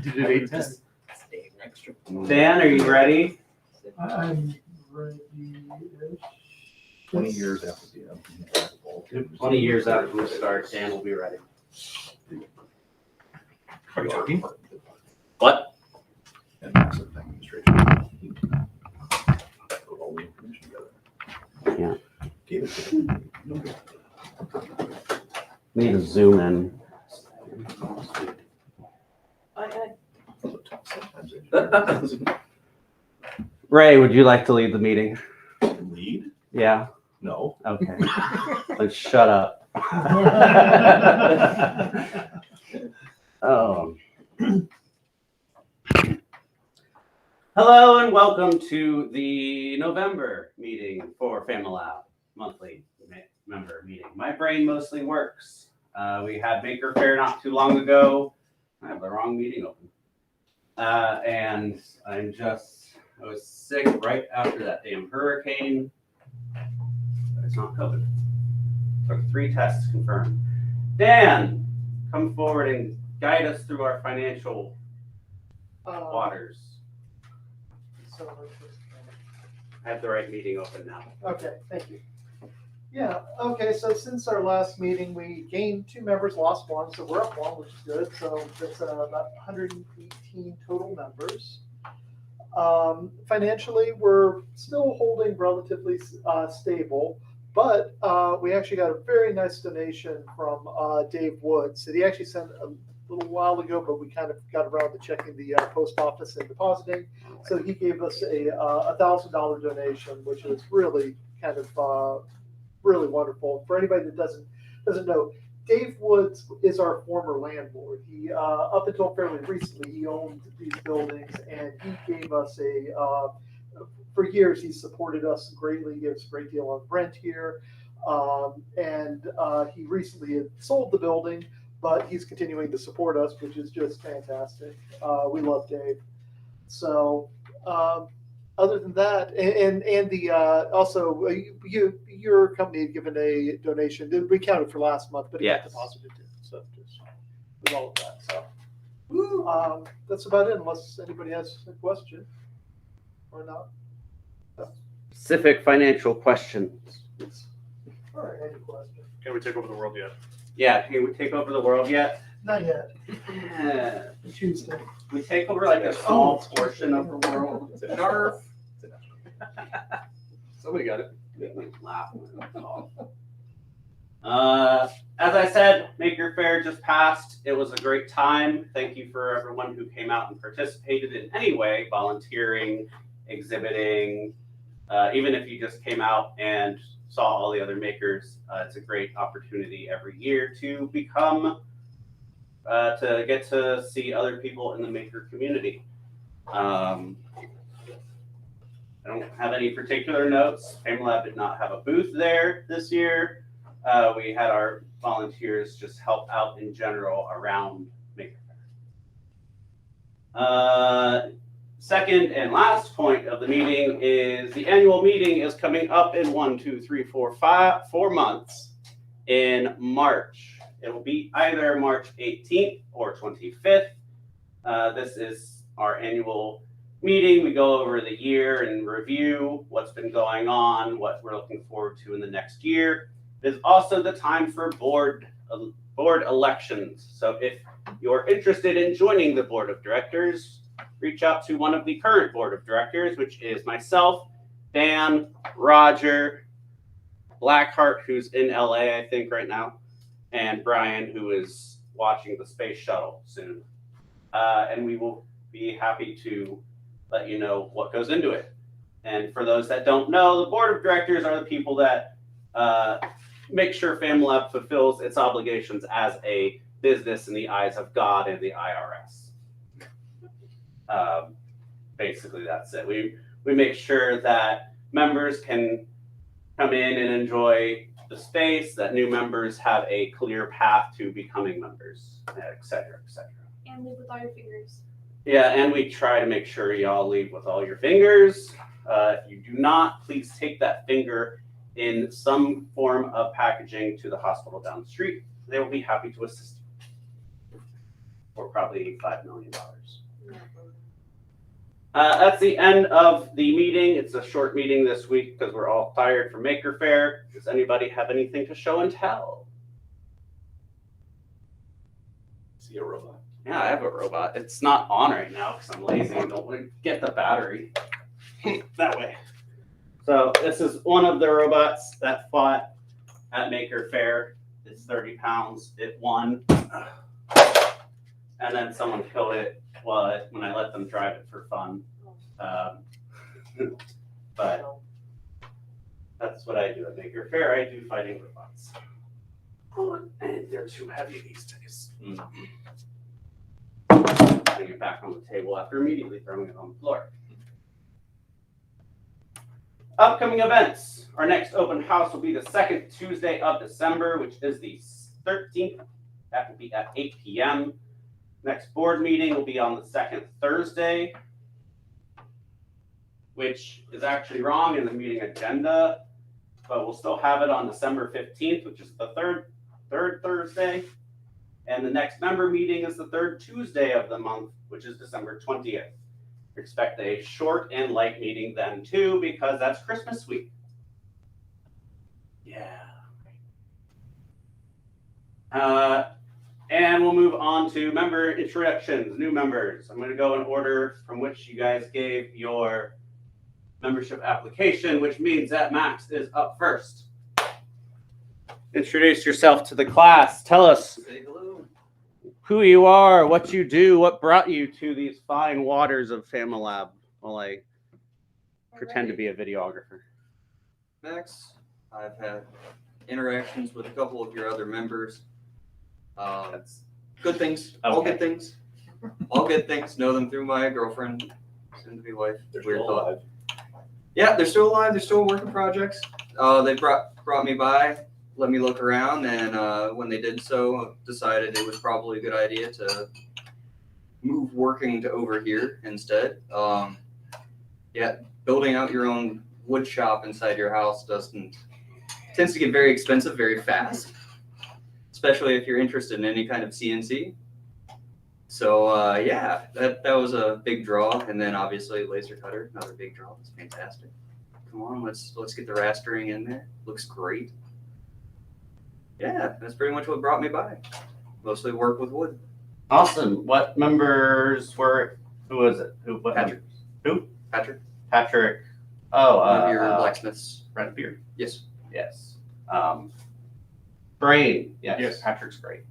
Did it 8:10. Just staying extra. Dan, are you ready? I'm ready-ish. 20 years after the 20 years after we start, Dan will be ready. Are you talking? What? And massive administration. Put all the information together. Yeah. Gave it to them. No. Need to zoom in. Sometimes they Ray, would you like to lead the meeting? lead? Yeah. No. Okay. Let's shut up. Oh. Hello and welcome to the November meeting for FamiLAB, monthly member meeting. My brain mostly works. We had Maker Faire not too long ago. I have the wrong meeting open. And I was sick right after that damn hurricane. But it's not COVID. Took 3 tests confirmed. Dan, come forward and guide us through our financial waters. So, I have the right meeting open now. okay, thank you. Yeah, okay, so since our last meeting, we gained 2 members, lost 1, so we're up 1, which is good. So that's about 118 total members. Financially, we're still holding relatively stable, but we actually got a very nice donation from Dave Woods. That he actually sent a little while ago, but we kind of got around to checking the post office and depositing. So he gave us a $1,000 donation, which is really kind of really wonderful. For anybody that doesn't know, Dave Woods is our former landlord. He up until fairly recently he owned these buildings, and he gave us for years he supported us greatly. He gave us a great deal on rent here, and he recently had sold the building, but he's continuing to support us, which is just fantastic. We love Dave. So other than that, and the also your company had given a donation. We counted for last month, but it got Yes. deposited too. So just with all of that. So that's about it, unless anybody has a question or not. Specific financial questions. All right, any question? Can we take over the world yet? Yeah, can we take over the world yet? Not yet. Yeah. Tuesday. We take over like a small portion of the world. Narf. Somebody got it. Laugh. As I said, Maker Faire just passed. It was a great time. Thank you for everyone who came out and participated in any way, volunteering, exhibiting, even if you just came out and saw all the other makers. It's a great opportunity every year to to get to see other people in the maker community. I don't have any particular notes. FamiLAB did not have a booth there this year. We had our volunteers just help out in general around Maker Faire. Second and last point of the meeting is the annual meeting is coming up in 4 months in March. It will be either March 18th or 25th. This is our annual meeting. We go over the year and review what's been going on, what we're looking forward to in the next year. It is also the time for board elections. So if you're interested in joining the board of directors, reach out to one of the current board of directors, which is myself, Dan, Roger, Blackheart, who's in LA, I think, right now, and Brian, who is watching the space shuttle soon. And we will be happy to let you know what goes into it. And for those that don't know, the board of directors are the people that make sure FamiLAB fulfills its obligations as a business in the eyes of God and the IRS. Basically, that's it. We make sure that members can come in and enjoy the space, that new members have a clear path to becoming members, et cetera, et cetera. And leave with all your fingers. Yeah, and we try to make sure y'all leave with all your fingers. If you do not, please take that finger in some form of packaging to the hospital down the street. They will be happy to assist you. for probably $5 million. That's the end of the meeting. It's a short meeting this week because we're all tired from Maker Faire. Does anybody have anything to show and tell? See a robot. Yeah, I have a robot. It's not on right now because I'm lazy and don't want to get the battery that way. So this is one of the robots that fought at Maker Faire. It's 30 pounds. It won. And then someone killed it when I let them drive it for fun. But that's what I do at Maker Faire. I do fighting robots. And they're too heavy these days. Putting it back on the table after immediately throwing it on the floor. Upcoming events. Our next open house will be the second Tuesday of December, which is the 13th. That will be at 8 p.m. Next board meeting will be on the second Thursday, which is actually wrong in the meeting agenda, but we'll still have it on December 15th, which is the third Thursday. And the next member meeting is the third Tuesday of the month, which is December 20th. Expect a short and light meeting then too, because that's Christmas week. Yeah. And we'll move on to member introductions, new members. I'm going to go in order from which you guys gave your membership application, which means that Max is up first. Introduce yourself to the class. Tell us who you are, what you do, what brought you to these fine waters of FamiLAB while I pretend to be a videographer. Max, I've had interactions with a couple of your other members. Good things, all Okay. good things, all good things. Know them through my girlfriend, soon-to-be wife. They're Weird still thought. alive. Yeah, they're still alive. They're still working projects. They brought me by, let me look around, and when they did so, decided it was probably a good idea to move working to over here instead. Yeah, building out your own wood shop inside your house tends to get very expensive very fast, especially if you're interested in any kind of CNC. So yeah, that was a big draw, and then obviously laser cutter, another big draw. It's fantastic. Come on, let's get the rastering in there. Looks great. Yeah, that's pretty much what brought me by. Mostly work with wood. Awesome. What members were? Who was it? What Patrick. Who? Patrick, Patrick. Oh, one of your blacksmiths. Red Beard. Yes. Yes. Brain. Yes. Yes. Patrick's great.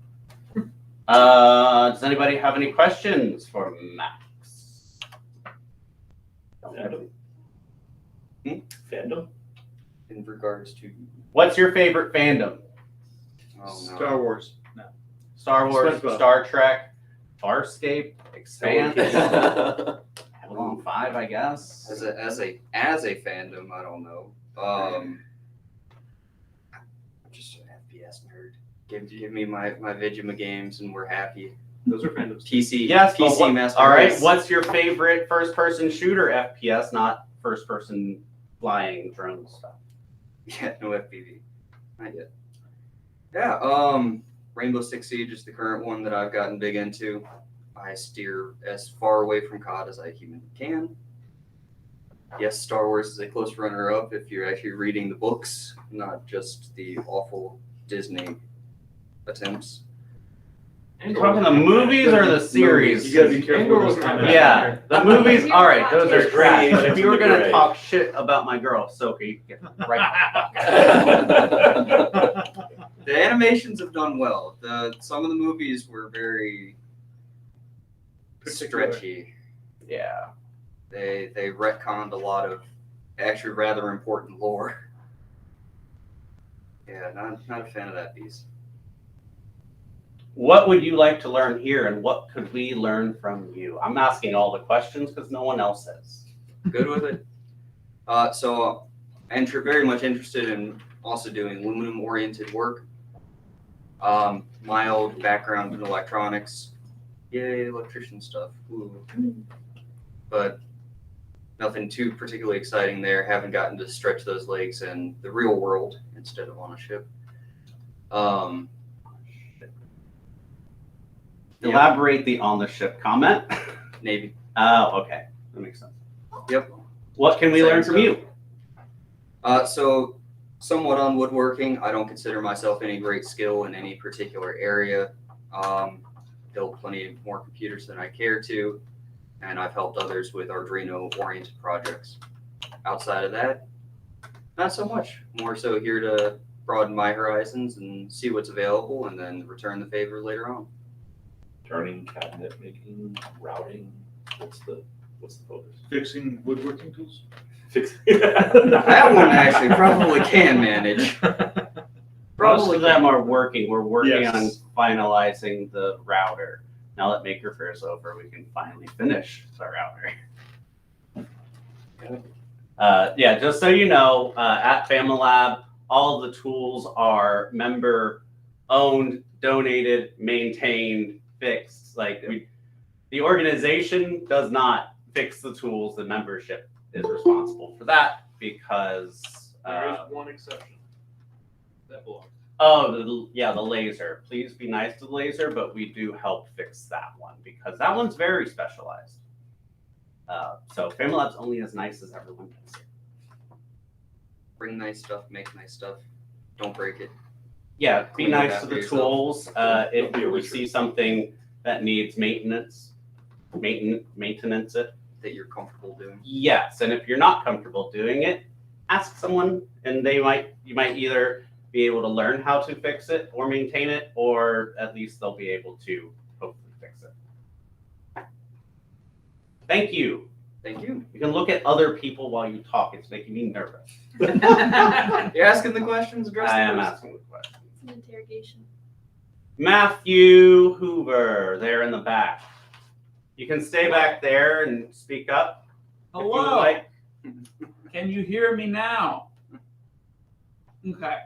Does anybody have any questions for Max? Fandom? Hmm? Fandom? In regards to What's your favorite fandom? Star Wars. No. Star Wars, SpongeBob. Star Trek, Farscape, Expanse, No. Babylon 5, I guess. As a fandom, I don't know. I'm just an FPS nerd. Give me my Vigima games and we're happy. Those are fandoms. PC. Yes, but PC Master all right. Race. What's your favorite first-person shooter FPS, not first-person flying drone stuff? Yeah, no FPV. Not yet. Yeah, Rainbow Six Siege is the current one that I've gotten big into. I steer as far away from COD as I humanly can. Yes, Star Wars is a close runner-up if you're actually reading the books, not just the awful Disney attempts. Talking the movies or the series? You gotta be careful with those comments. Yeah, the movies. All right, those are There's trash. But gradations if you were in the gonna grade. talk shit about my girl, Sophie, you can get right the fuck out. The animations have done well. Some of the movies were very Particular. stretchy. Yeah. They retconned a lot of actually rather important lore. Yeah, not a fan of that piece. What would you like to learn here, and what could we learn from you? I'm asking all the questions because no one else is. Good with it. So I'm very much interested in also doing aluminum-oriented work. My old background in electronics, yay, electrician stuff. Ooh. But nothing too particularly exciting there. Haven't gotten to stretch those legs in the real world instead of on a ship. Elaborate the on the ship comment. Navy. Oh, okay. That makes sense. Yep. What can we learn from you? So somewhat on woodworking. I don't consider myself any great skill in any particular area. Built plenty more computers than I care to, and I've helped others with Arduino-oriented projects. Outside of that, not so much. More so here to broaden my horizons and see what's available, and then return the favor later on. Turning, cabinet making, routing. What's the focus? Fixing woodworking tools. Fix. That one actually probably can manage. Most of them are working. We're working Yes. on finalizing the router. Now that Maker Faire is over, we can finally finish the router. Yeah, just so you know, at FamiLAB, all of the tools are member owned, donated, maintained, fixed. The organization does not fix the tools. The membership is responsible for that because There is one exception. That belongs. the laser. Please be nice to the laser, but we do help fix that one because that one's very specialized. So FamiLab's only as nice as everyone is. Bring nice stuff, make nice stuff. Don't break it. Yeah, be Clean it nice to after the yourself. tools. If Don't be a we wizard. see something that needs maintenance it. That you're comfortable doing. Yes, and if you're not comfortable doing it, ask someone, and you might either be able to learn how to fix it or maintain it, or at least they'll be able to hopefully fix it. Thank you. Thank you. You can look at other people while you talk. It's making me nervous. You're asking the questions, address I the am questions. asking the question. It's an interrogation. Matthew Hoover, there in the back. You can stay back there and speak up. if you would Hello. like. Can you hear me now? Okay.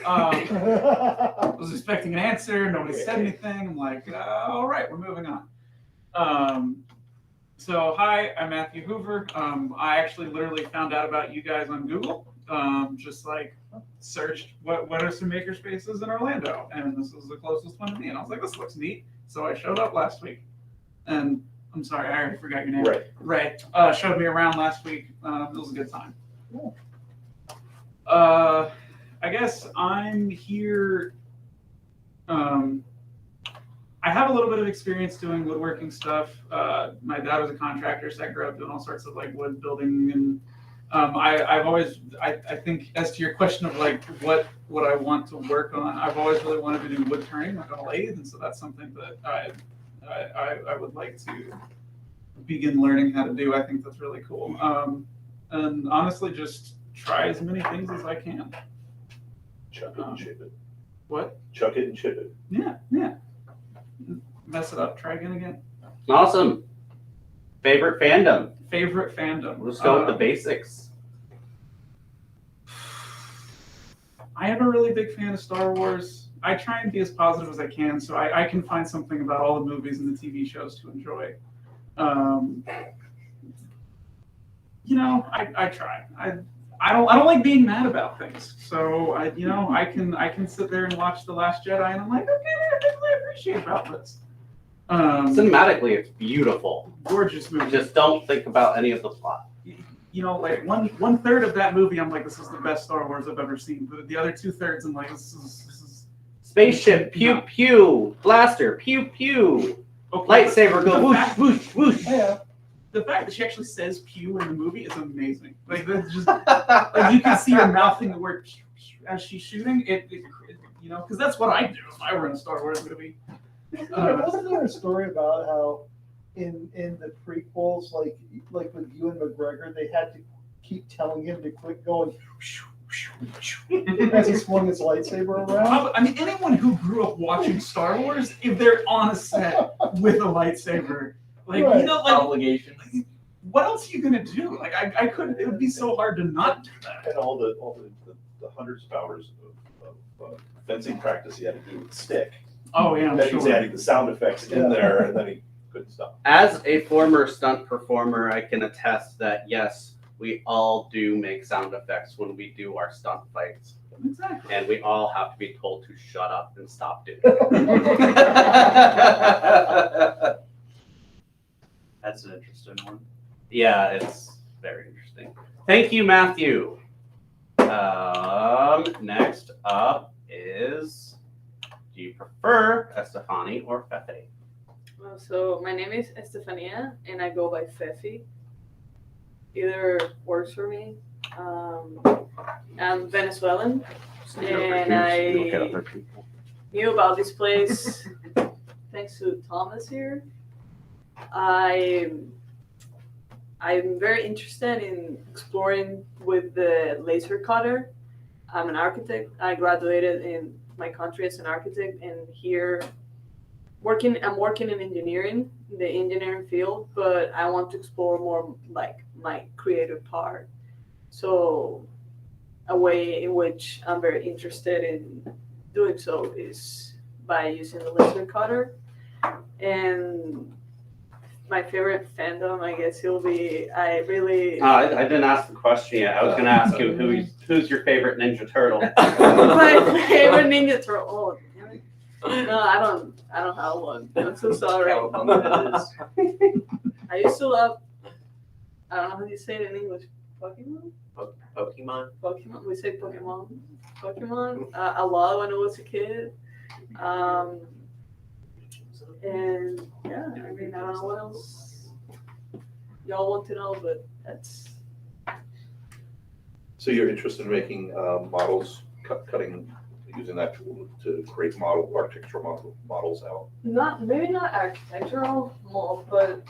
I was expecting an answer. Nobody said anything. I'm like, all right, we're moving on. So hi, I'm Matthew Hoover. I actually literally found out about you guys on Google. Just like searched what are some maker spaces in Orlando, and this was the closest one to me. And I was like, this looks neat. So I showed up last week, and I'm sorry, I already forgot your name. Right. Ray showed me around last week. It was a good time. I guess I'm here. I have a little bit of experience doing woodworking stuff. My dad was a contractor, so I grew up doing all sorts of like wood building, and I've always, I think, as to your question of like what I want to work on, I've always really wanted to do wood turning, like on a lathe, and so that's something that I would like to begin learning how to do. I think that's really cool. And honestly, just try as many things as I can. Chuck it and chip it. What? Chuck it and chip it. Yeah. Mess it up. Try again. Awesome. Favorite fandom? Favorite fandom. Let's go with the basics. I am a really big fan of Star Wars. I try and be as positive as I can, so I can find something about all the movies and the TV shows to enjoy. I try. I don't like being mad about things. So I can sit there and watch The Last Jedi, and I'm like, okay, I really appreciate about this. Cinematically, it's beautiful. Gorgeous movie. Just don't think about any of the plot. Like one third of that movie, I'm like, this is the best Star Wars I've ever seen. But the other 2/3, I'm like, this is Spaceship, pew pew. Blaster, pew pew. okay. Lightsaber, go whoosh whoosh whoosh. Yeah. The fact that she actually says pew in the movie is amazing. Like that's just like you can see her mouthing the word as she's shooting. It because that's what I do if I were in a Star Wars movie. Wasn't there a story about how in the prequels, like with Ewan McGregor, they had to keep telling him to quit going as he swung his lightsaber around? I mean, anyone who grew up watching Star Wars, if they're on a set with a lightsaber, like Right. Obligation. what else are you gonna do? Like I couldn't. It would be so hard to not do that. And all the hundreds of hours of fencing practice he had to do with the stick. Oh yeah, I'm Then he's sure. adding the sound effects in there, and then he couldn't stop. As a former stunt performer, I can attest that yes, we all do make sound effects when we do our stunt fights. Exactly. and we all have to be told to shut up and stop doing it. That's an interesting one. Yeah, it's very interesting. Thank you, Matthew. Next up is, do you prefer Estefani or Fefe? So my name is Estefania, and I go by Fefi. Either works for me. I'm Venezuelan, and I knew about this place thanks to Thomas here. I'm very interested in exploring with the laser cutter. I'm an architect. I graduated in my country as an architect, and here I'm working in engineering, the engineering field, but I want to explore more like my creative part. So a way in which I'm very interested in doing so is by using the laser cutter. And my favorite fandom, I guess, will be I didn't ask the question yet. I was going to ask you who's your favorite Ninja Turtle. my favorite Ninja Turtle. Oh, damn it. No, I don't have one. I'm so sorry. I used to love. I don't know how you say it in English. Pokemon. Pokemon. We say Pokemon. A lot when I was a kid. And yeah, I mean, I don't know what else y'all want to know, but that's. So you're interested in making models, cutting, using that tool to create architectural models out? Maybe not architectural, but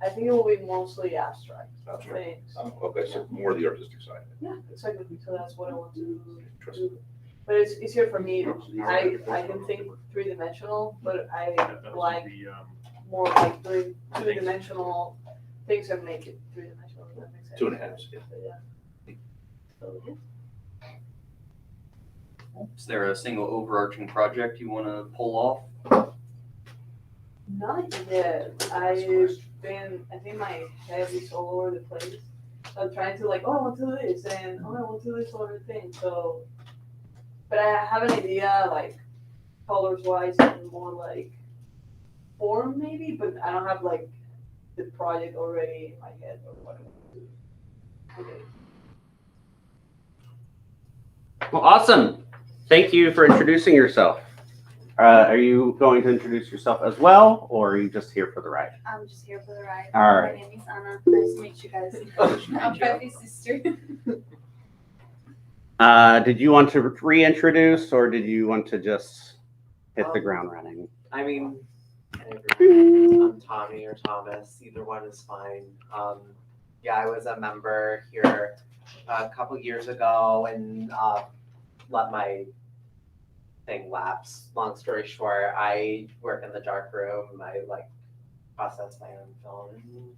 I think it will be mostly abstract things. Okay, so more the artistic side. Yeah, exactly. So that's what I want to Interesting. do. But it's easier for me. I can think 3-dimensional, but I like more like doing 2-dimensional things and make it 3-dimensional. If that makes sense. 2.5, yeah. Yeah. So, yeah. Is there a single overarching project you want to pull off? Not yet. I think my head is all over the place. So I'm trying to like, oh, I want to do this, and oh, I want to do this other thing. So, but I have an idea like colors wise and more like form maybe, but I don't have like the project already in my head or what I want to do. Okay. Well, awesome. Thank you for introducing yourself. Are you going to introduce yourself as well, or are you just here for the ride? I'm just here for the ride. All right. My name is Anna. Nice to meet you guys. I'm Pepe's sister. Did you want to reintroduce, or did you want to just hit the ground running? I mean, I'm Tommy or Thomas. Either one is fine. Yeah, I was a member here a couple years ago and let my thing lapse. Long story short, I work in the dark room. I like process my own film and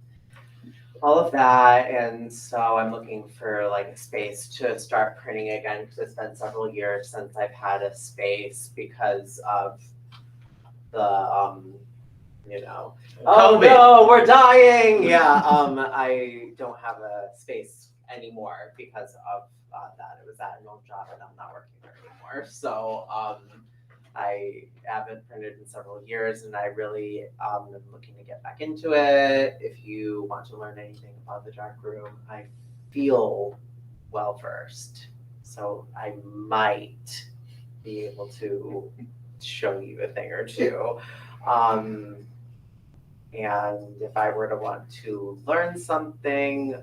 all of that, and so I'm looking for like a space to start printing again because it's been several years since I've had a space because of the oh COVID. no, we're dying. Yeah, I don't have a space anymore because of that. It was at an old job and I'm not working there anymore. So I haven't printed in several years and I really am looking to get back into it. If you want to learn anything about the dark room, I feel well versed. So I might be able to show you a thing or two. And if I were to want to learn something,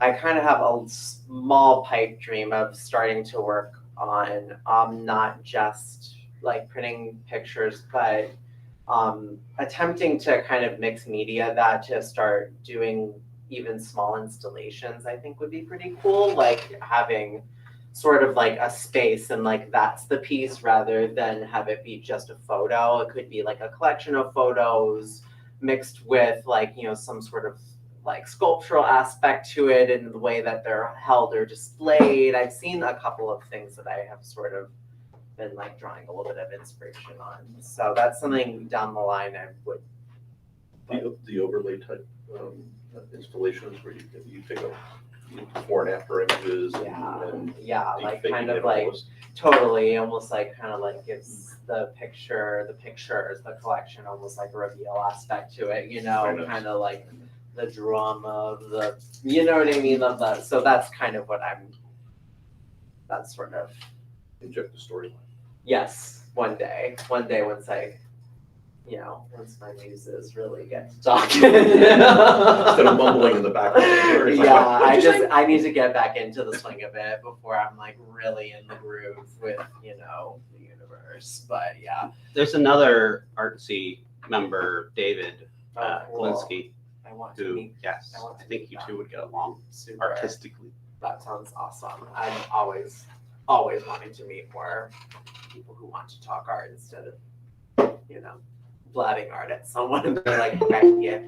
I kind of have a small pipe dream of starting to work on not just like printing pictures, but attempting to kind of mix media that to start doing even small installations, I think would be pretty cool. Like having sort of like a space and like that's the piece rather than have it be just a photo. It could be like a collection of photos mixed with like, you know, some sort of like sculptural aspect to it and the way that they're held or displayed. I've seen a couple of things that I have sort of been like drawing a little bit of inspiration on. So that's something down the line I would. The overlay type installations where you take a before and after images Yeah, and yeah, like deepfaking kind it of like almost. totally, almost like kind of like gives the pictures, the collection, almost like a reveal aspect to it, you know, Very nice. kind of like the drama of the, you know what I mean, of the. So that's kind of what that's sort of. Inject the storyline. Yes, one day once I, you know, once my muses really get to talking. Instead of mumbling in the background. it's like, Yeah, I need to get back into the swing of it before I'm like really in the groove with, you know, the universe. But yeah. There's another artsy member, David Cool. Glinski, I want to who, meet. yes, I want to I think meet you them. two would get along Super. artistically. That sounds awesome. I'm always wanting to meet more people who want to talk art instead of, you know, blabbing art at someone and they're like, okay, yeah.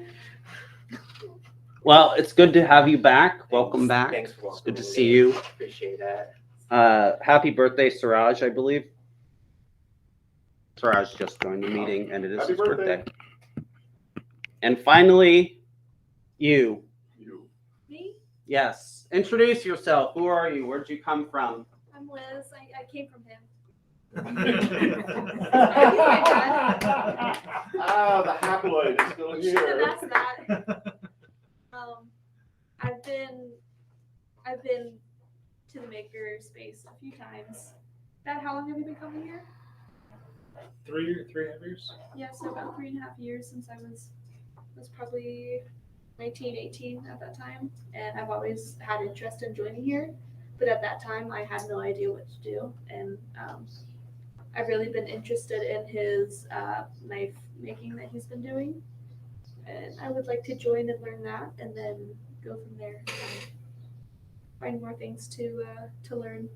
Well, it's good to have you back. Welcome back. Thanks for It's good to welcoming see me. you. Appreciate it. Happy birthday, Suraj, I believe. Suraj just joined the meeting, and it is Happy his birthday. birthday. And finally, you. Me? Yes. Introduce yourself. Who are you? Where'd you come from? I'm Liz. I came from him. Ah, the haploid is still Should have here. asked that. I've been to the maker space a few times. Dad, how long have you been coming here? 3.5 years. Yeah, so about 3.5 years since I was probably 19, 18 at that time, and I've always had interest in joining here, but at that time I had no idea what to do, and I've really been interested in his knife making that he's been doing, and I would like to join and learn that, and then go from there. Find more things to learn.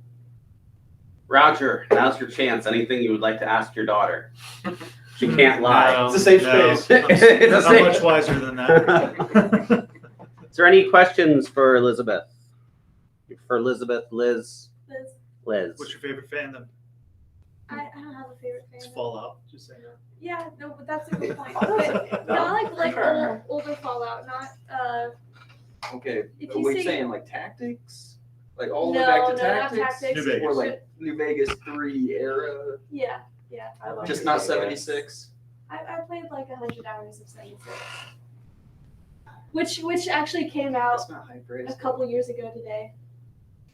Roger, now's your chance. Anything you would like to ask your daughter? She can't lie. No, It's a safe no, space. It's a I'm safe- much wiser than that. Is there any questions for Elizabeth? For Elizabeth, Liz? Liz. What's your favorite fandom? I don't have a favorite It's fan. Fallout. Just saying. Yeah, no, but that's a good point. Honestly, But, no, I like older Fallout, not Okay, If are you we say- saying like tactics? Like all the no, way back to no, not tactics? tactics. New Vegas. Or like New Vegas 3 era? Yeah, I love Just New not Vegas. 76? I played like 100 hours of 76, which actually came out That's not high praise. a couple years ago today.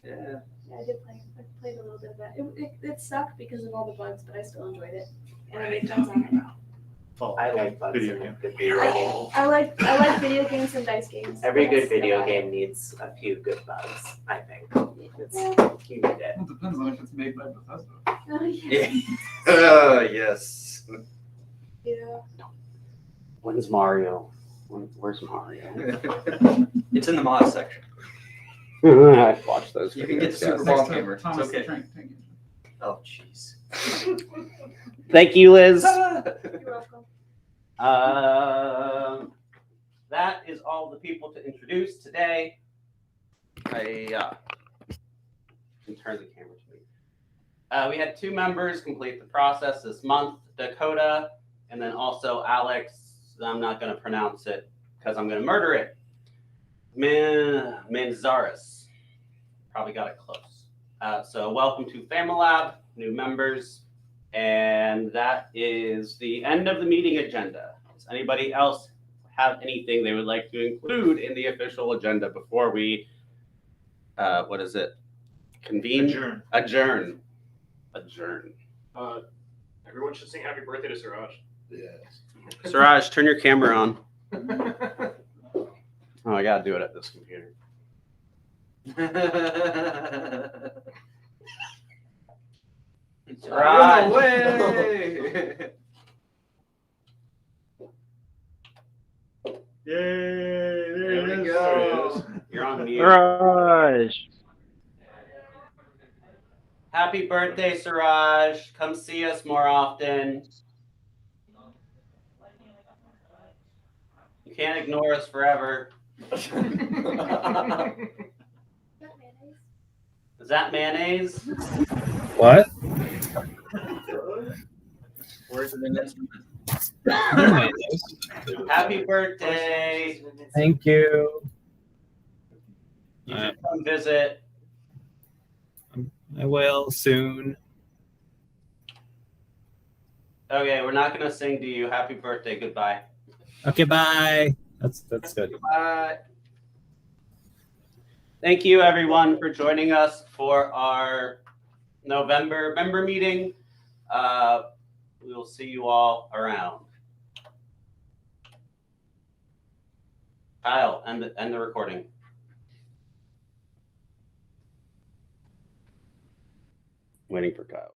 Yeah. Yeah, I did play. I played a little bit of that. It sucked because of all the bugs, but I still enjoyed it, and I made friends on it. Fallout. I like bugs Video in a game. good video game. I like video games and dice games. Every That's good video about game needs a few good bugs, I think. It's, Yeah. you need it. Well, it depends on if it's made by Bethesda. it. Oh, yeah. Yes. Yeah. When's Mario? Where's Mario? It's in the mod section. I watched those. You can get videos, the Super yes. Bowl Next to gamer. It's Thomas the okay. Tank Engine. Oh, jeez. Thank you, Liz. You're welcome. That is all the people to introduce today. I can turn the camera to me. We had 2 members complete the process this month, Dakota, and then also Alex. I'm not going to pronounce it because I'm going to murder it. Manzares. Probably got it close. So welcome to FamiLAB, new members. And that is the end of the meeting agenda. Does anybody else have anything they would like to include in the official agenda before we, what is it? Convene? Adjourn. Adjourn. Everyone should sing happy birthday to Siraj. Yes. Suraj, turn your camera on. Oh, I gotta do it at this computer. Suraj. No way! Yay! There we it is. go. There it is. You're on mute. Suraj. Happy birthday, Suraj. Come see us more often. You can't ignore us forever. Is that mayonnaise? Is that mayonnaise? What? Where's the instrument? Happy birthday. Thank you. You should come visit. I will soon. Okay, we're not gonna sing to you. Happy birthday. Goodbye. Okay, bye. That's good. Bye. Thank you, everyone, for joining us for our November member meeting. We will see you all around. Kyle, end the recording. Waiting for Kyle.